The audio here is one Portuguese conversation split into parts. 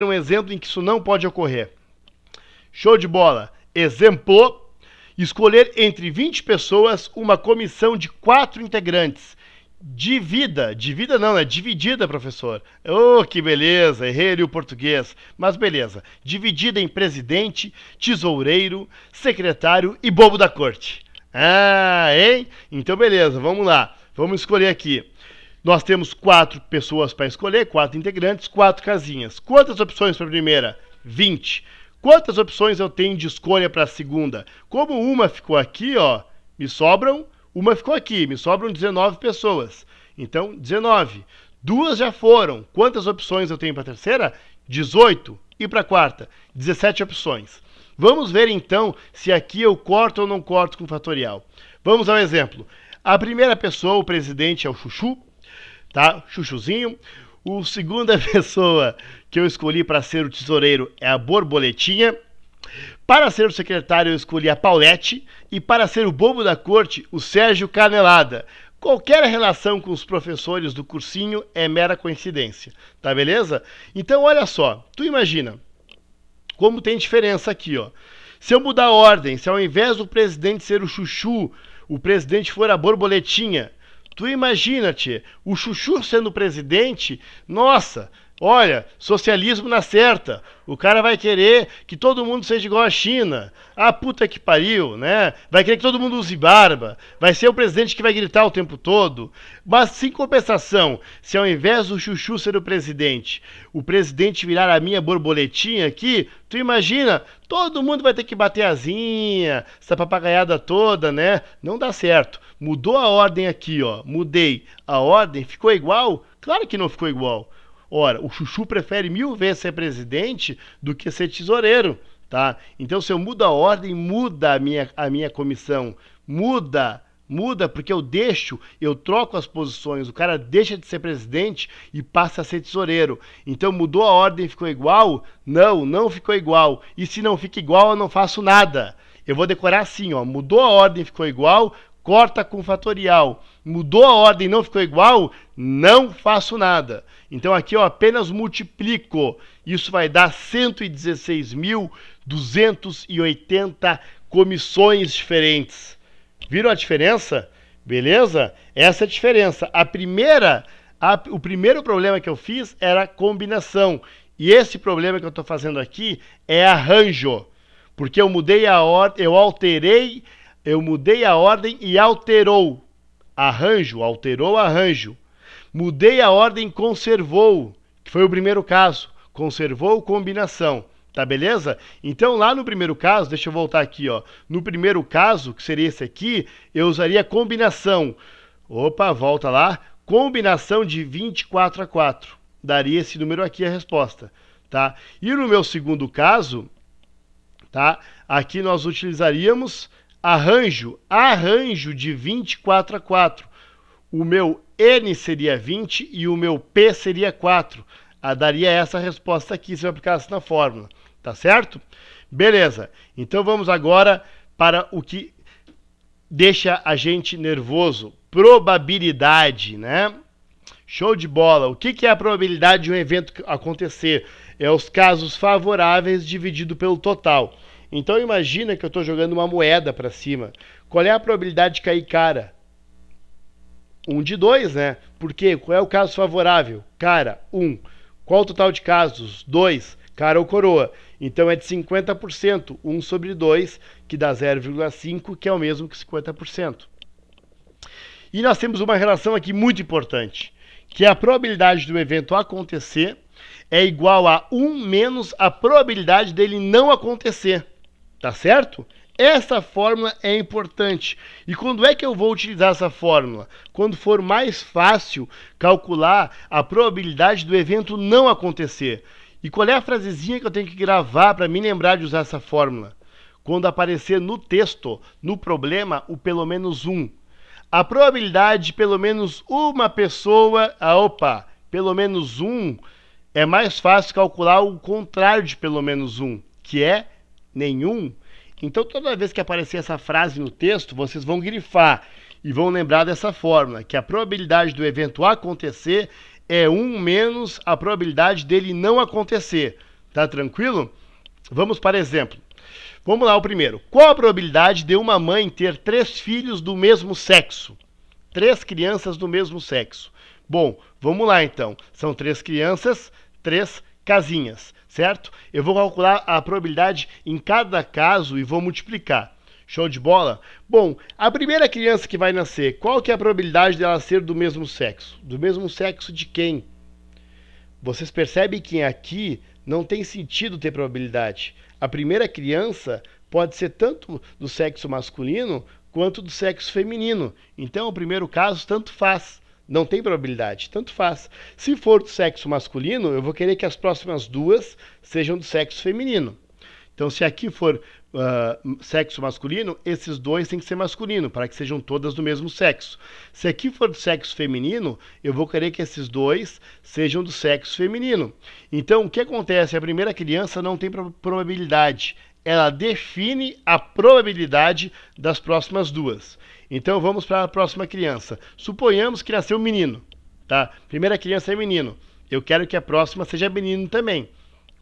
um exemplo em que isso não pode ocorrer. Show de bola. Exemplo: escolher entre 20 pessoas uma comissão de 4 integrantes. Dividida não, é dividida, professor. Oh, que beleza, errei ali o português. Mas beleza, dividida em presidente, tesoureiro, secretário e bobo da corte. Ah, hein? Então beleza, vamos lá. Vamos escolher aqui. Nós temos 4 pessoas para escolher, 4 integrantes, 4 casinhas. Quantas opções para a primeira? 20. Quantas opções eu tenho de escolha para a segunda? Como uma ficou aqui, ó, uma ficou aqui, me sobram 19 pessoas. Então, 19. 2 já foram. Quantas opções eu tenho para a terceira? 18. E para a quarta? 17 opções. Vamos ver então se aqui eu corto ou não corto com fatorial. Vamos ao exemplo. A primeira pessoa, o presidente, é o Chuchu, tá? Chuchuzinho. A segunda pessoa que eu escolhi para ser o tesoureiro é a Borboletinha. Para ser o secretário eu escolhi a Paulette. E para ser o bobo da corte, o Sérgio Canelada. Qualquer relação com os professores do cursinho é mera coincidência, tá beleza? Então olha só, tu imagina como tem diferença aqui, ó. Se eu mudar a ordem, se ao invés do presidente ser o Chuchu, o presidente for a Borboletinha, tu imagina, tchê, o Chuchu sendo presidente, nossa, olha, socialismo na certa. O cara vai querer que todo mundo seja igual à China. Ah, puta que pariu, né? Vai querer que todo mundo use barba. Vai ser o presidente que vai gritar o tempo todo. Mas, em compensação, se ao invés do Chuchu ser o presidente virar a minha borboletinha aqui, tu imagina, todo mundo vai ter que bater asinha, essa papagaiada toda, né? Não dá certo. Mudou a ordem aqui, ó. Mudei a ordem, ficou igual? Claro que não ficou igual. Ora, o Chuchu prefere 1000 vezes ser presidente do que ser tesoureiro, tá? Então, se eu mudo a ordem, muda a minha comissão. Muda porque eu troco as posições. O cara deixa de ser presidente e passa a ser tesoureiro. Então, mudou a ordem, ficou igual? Não ficou igual. E se não fica igual, eu não faço nada. Eu vou decorar assim, ó. Mudou a ordem, ficou igual, corta com fatorial. Mudou a ordem, não ficou igual, não faço nada. Então aqui eu apenas multiplico. Isso vai dar 116.280 comissões diferentes. Viram a diferença? Beleza? Essa é a diferença. O primeiro problema que eu fiz era combinação. E esse problema que eu estou fazendo aqui é arranjo. Porque eu mudei a ordem, eu mudei a ordem e alterou. Alterou arranjo. Mudei a ordem, conservou, que foi o primeiro caso. Conservou combinação, tá beleza? Então lá no primeiro caso, deixa eu voltar aqui, ó. No primeiro caso, que seria esse aqui, eu usaria combinação. Opa, volta lá. Combinação de 24 a 4. Daria esse número aqui a resposta, tá? E no meu segundo caso, tá? Aqui nós utilizaríamos arranjo de 24 a 4. O meu N seria 20 e o meu P seria 4. Daria essa resposta aqui se eu aplicasse na fórmula, tá certo? Beleza, então vamos agora para o que deixa a gente nervoso. Probabilidade, né? Show de bola. O que é a probabilidade de um evento acontecer? É os casos favoráveis dividido pelo total. Então imagina que eu estou jogando uma moeda para cima. Qual é a probabilidade de cair cara? 1 de 2, né? Por quê? Qual é o caso favorável? Cara, 1. Qual o total de casos? 2. Cara ou coroa? Então é de 50%. 1 sobre 2, que dá 0,5, que é o mesmo que 50%. E nós temos uma relação aqui muito importante, que a probabilidade do evento acontecer é igual a 1 menos a probabilidade dele não acontecer. Tá certo? Essa fórmula é importante. E quando é que eu vou utilizar essa fórmula? Quando for mais fácil calcular a probabilidade do evento não acontecer. E qual é a frasezinha que eu tenho que gravar para me lembrar de usar essa fórmula? Quando aparecer no texto, no problema, o pelo menos 1. A probabilidade de pelo menos uma pessoa... pelo menos 1 é mais fácil calcular o contrário de pelo menos 1, que é nenhum. Então, toda vez que aparecer essa frase no texto, vocês vão grifar e vão lembrar dessa fórmula, que a probabilidade do evento acontecer é 1 menos a probabilidade dele não acontecer. Tá tranquilo? Vamos para exemplo. Vamos lá, o primeiro. Qual a probabilidade de uma mãe ter 3 filhos do mesmo sexo? 3 crianças do mesmo sexo. Bom, vamos lá então. São 3 crianças, 3 casinhas, certo? Eu vou calcular a probabilidade em cada caso e vou multiplicar. Show de bola? Bom, a primeira criança que vai nascer, qual que é a probabilidade dela ser do mesmo sexo? Do mesmo sexo de quem? Vocês percebem que aqui não tem sentido ter probabilidade. A primeira criança pode ser tanto do sexo masculino quanto do sexo feminino. Então, o primeiro caso, tanto faz. Não tem probabilidade, tanto faz. Se for do sexo masculino, eu vou querer que as próximas 2 sejam do sexo feminino. Então, se aqui for sexo masculino, esses 2 têm que ser masculino, para que sejam todas do mesmo sexo. Se aqui for do sexo feminino, eu vou querer que esses 2 sejam do sexo feminino. Então, o que acontece? A primeira criança não tem probabilidade. Ela define a probabilidade das próximas 2. Então, vamos para a próxima criança. Suponhamos que nasceu um menino, tá? Primeira criança é menino. Eu quero que a próxima seja menino também.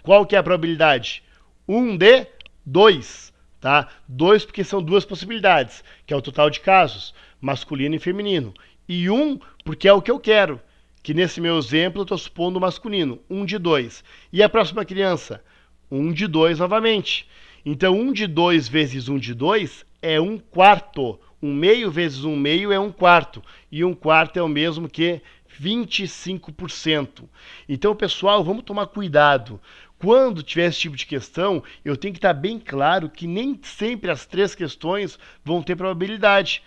Qual que é a probabilidade? 1 de 2, tá? 2 porque são 2 possibilidades, que é o total de casos, masculino e feminino. E 1 porque é o que eu quero, que nesse meu exemplo eu estou supondo masculino, 1 de 2. E a próxima criança? 1 de 2 novamente. Então 1 de 2 vezes 1 de 2 é 1/4. 1/2 vezes 1/2 é 1/4. E 1/4 é o mesmo que 25%. Então, pessoal, vamos tomar cuidado. Quando tiver esse tipo de questão, eu tenho que estar bem claro que nem sempre as 3 questões vão ter probabilidade.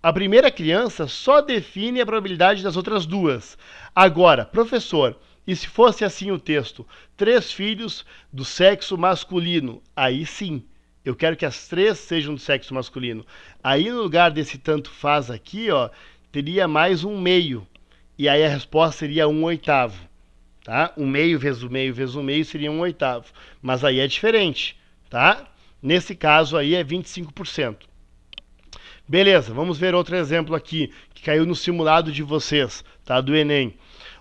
A primeira criança só define a probabilidade das outras 2. Agora, professor, e se fosse assim o texto? 3 filhos do sexo masculino. Aí sim, eu quero que as 3 sejam do sexo masculino. Aí no lugar desse tanto faz aqui, ó, teria mais 1/2. E aí a resposta seria 1/8. Tá? 1/2 vezes 1/2 vezes 1/2 seria 1/8. Mas aí é diferente, tá? Nesse caso aí é 25%. Beleza, vamos ver outro exemplo aqui, que caiu no simulado de vocês, tá? Do Enem.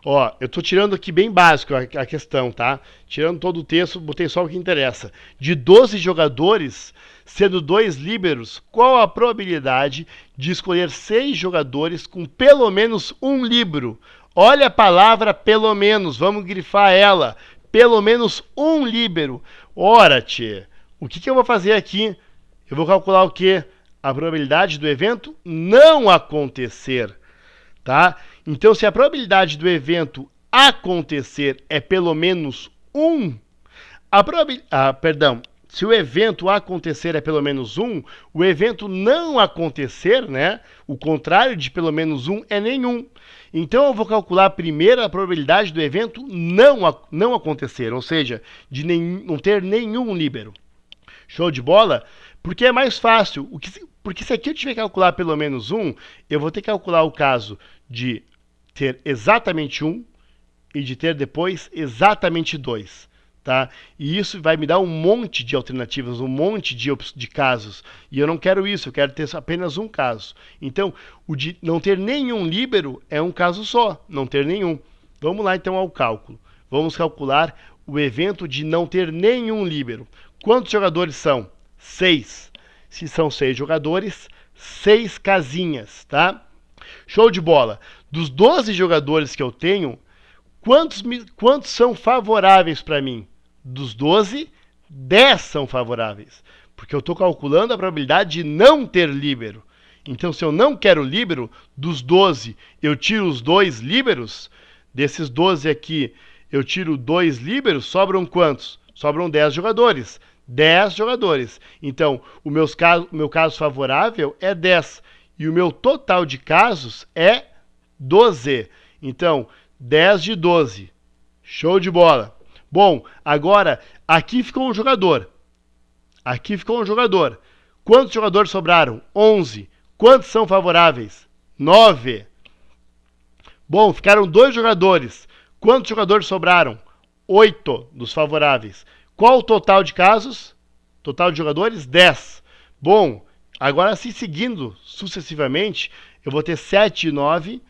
Ó, eu tô tirando aqui bem básico a questão, tá? Tirando todo o texto, botei só o que interessa. De 12 jogadores, sendo 2 líberos, qual a probabilidade de escolher 6 jogadores com pelo menos um líbero? Olha a palavra pelo menos, vamos grifar ela. Pelo menos um líbero. Ora, tchê, o que eu vou fazer aqui? Eu vou calcular o quê? A probabilidade do evento não acontecer, tá? Então, se a probabilidade do evento acontecer é pelo menos 1, se o evento acontecer é pelo menos 1, o evento não acontecer, né? O contrário de pelo menos 1 é nenhum. Então, eu vou calcular primeiro a probabilidade do evento não acontecer, ou seja, de não ter nenhum líbero. Show de bola? Porque é mais fácil. Porque se aqui eu tiver que calcular pelo menos 1, eu vou ter que calcular o caso de ter exatamente 1 e de ter depois exatamente 2. Tá? E isso vai me dar um monte de alternativas, um monte de casos. E eu não quero isso, eu quero ter apenas um caso. Então, o de não ter nenhum líbero é um caso só, não ter nenhum. Vamos lá então ao cálculo. Vamos calcular o evento de não ter nenhum líbero. Quantos jogadores são? 6. Se são 6 jogadores, 6 casinhas, tá? Show de bola. Dos 12 jogadores que eu tenho, quantos são favoráveis para mim? Dos 12, 10 são favoráveis. Porque eu estou calculando a probabilidade de não ter líbero. Então, se eu não quero líbero, dos 12 eu tiro os 2 líberos. Desses 12 aqui, eu tiro 2 líberos, sobram quantos? Sobram 10 jogadores. 10 jogadores. Então, o meu caso favorável é 10. E o meu total de casos é 12. Então, 10 de 12. Show de bola. Bom, agora, aqui ficou um jogador. Aqui ficou um jogador. Quantos jogadores sobraram? 11. Quantos são favoráveis? 9. Bom, ficaram 2 jogadores. Quantos jogadores sobraram? 8 dos favoráveis. Qual o total de casos? Total de jogadores? 10. Bom, agora assim seguindo sucessivamente, eu vou ter 7 de 9,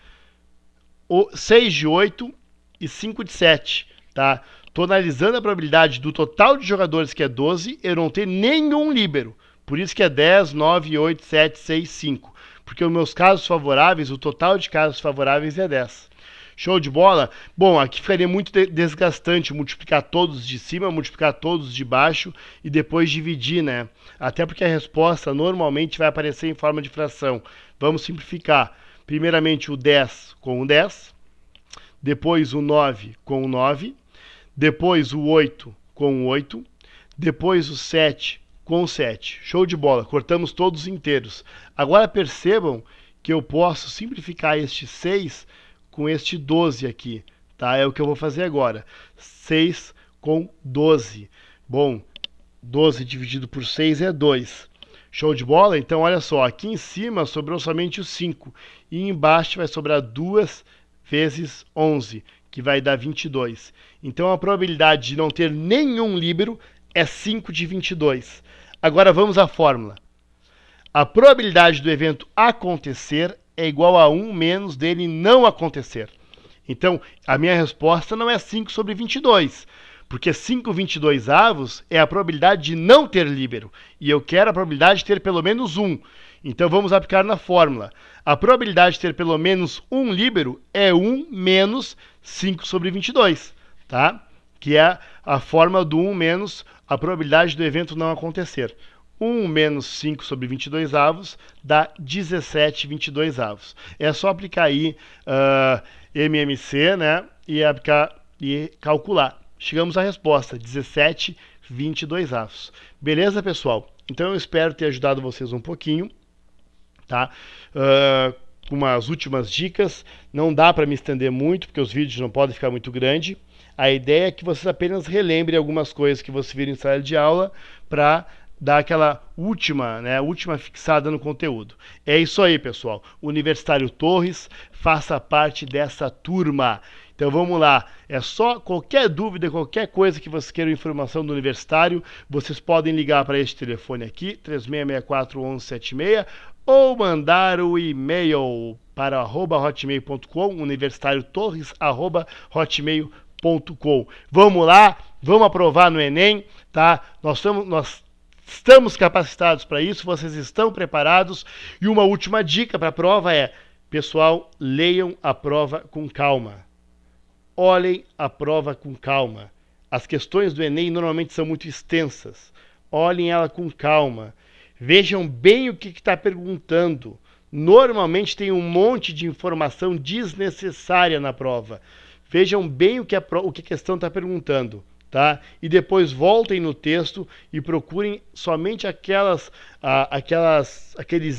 6 de 8 e 5 de 7. Tá? Estou analisando a probabilidade do total de jogadores, que é 12, eu não ter nenhum líbero. Por isso que é 10, 9, 8, 7, 6, 5. Porque os meus casos favoráveis, o total de casos favoráveis é 10. Show de bola? Bom, aqui ficaria muito desgastante multiplicar todos de cima, multiplicar todos de baixo e depois dividir, né? Até porque a resposta normalmente vai aparecer em forma de fração. Vamos simplificar. Primeiramente o 10 com o 10, depois o 9 com o 9, depois o 8 com o 8, depois o 7 com o 7. Show de bola, cortamos todos inteiros. Agora percebam que eu posso simplificar este 6 com este 12 aqui, tá? É o que eu vou fazer agora. 6 com 12. Bom, 12 dividido por 6 é 2. Show de bola? Então, olha só, aqui em cima sobrou somente o 5. E embaixo vai sobrar 2 vezes 11, que vai dar 22. Então, a probabilidade de não ter nenhum líbero é 5 de 22. Agora, vamos à fórmula. A probabilidade do evento acontecer é igual a 1 menos dele não acontecer. Então, a minha resposta não é 5 sobre 22, porque 5/22 é a probabilidade de não ter líbero. E eu quero a probabilidade de ter pelo menos um. Então, vamos aplicar na fórmula. A probabilidade de ter pelo menos um líbero é 1 menos 5 sobre 22, tá? Que é a forma do 1 menos a probabilidade do evento não acontecer. 1 menos 5 sobre 22 dá 17/22. É só aplicar aí MMC, né? E aplicar e calcular. Chegamos à resposta, 17/22. Beleza, pessoal? Então eu espero ter ajudado vocês um pouquinho, tá? Com umas últimas dicas. Não dá para me estender muito, porque os vídeos não podem ficar muito grandes. A ideia é que vocês apenas relembrem algumas coisas que vocês viram em sala de aula para dar aquela última fixada no conteúdo. É isso aí, pessoal. Universitário Torres, faça parte dessa turma. Então vamos lá. É só qualquer dúvida, qualquer coisa que vocês queiram informação do universitário, vocês podem ligar para este telefone aqui, 3664-1176, ou mandar o e-mail para @hotmail.com, universitáriotorres@hotmail.com. Vamos lá, vamos aprovar no Enem, tá? Nós estamos capacitados para isso, vocês estão preparados. E uma última dica para a prova é, pessoal, leiam a prova com calma. Olhem a prova com calma. As questões do Enem normalmente são muito extensas. Olhem ela com calma. Vejam bem o que está perguntando. Normalmente tem um monte de informação desnecessária na prova. Vejam bem o que a questão está perguntando. Tá? E depois voltem no texto e procurem somente aqueles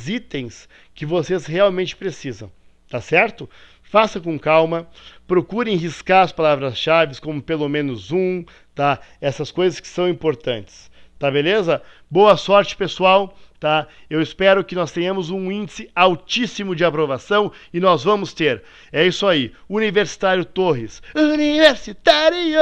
itens que vocês realmente precisam, tá certo? Faça com calma, procurem riscar as palavras-chave como pelo menos um, tá? Essas coisas que são importantes, tá beleza? Boa sorte, pessoal, tá? Eu espero que nós tenhamos um índice altíssimo de aprovação e nós vamos ter. É isso aí, Universitário Torres. Universitário!